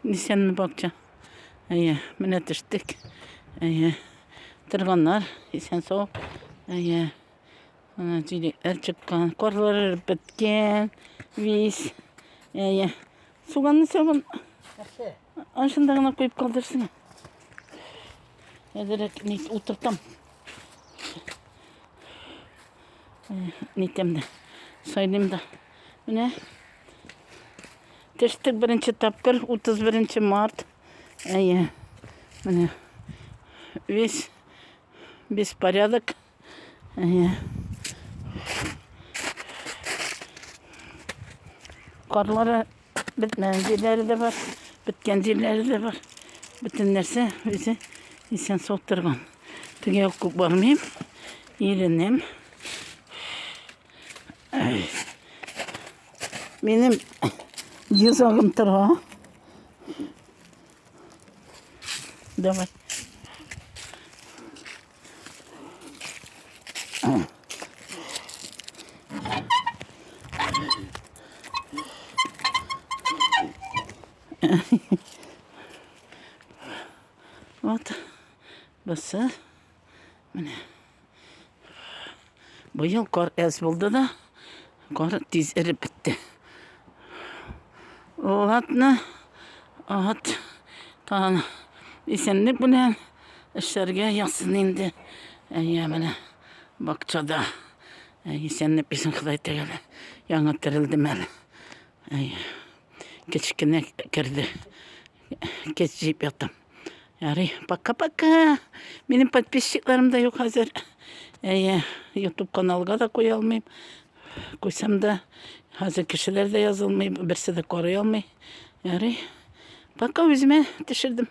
Nisen mi bakacağım? Mine tiştik. Tırganlar, isen soğuk. Ana çiçekler çıkan, korlar bitken, vis. Suganı sabun. Aşındağına koyup kaldırsın. Direkt nit oturtam. Nitemde. Saydım da. Ne? Teştik birinci tapkır, 31 Mart. Весь порядок. Karlara bitmeyen yerleri de var. Bitken yerleri de var. Bütün nerse bizi insan soğutturgan. Tüge yok varmayayım. İğrenim. Benim yüz ağım tırğa. Давай. Вот. Bası. Bu yıl kar ez buldu da kar tez erip bitti. O hatna at tan isenlik bilen işlerge yaksın indi. Bana bakçada isenlik bizim Xitoy tegeli yanı tirildim el. Keçikine kirdi. Keçip yattım. Yani paka. Benim подписчикlerim de yok hazır. YouTube kanalga da koyalmayayım. Koysam da hazır kişiler de yazılmayayım. Birisi de koruyalmayayım. Yani paka yüzüme düşürdüm.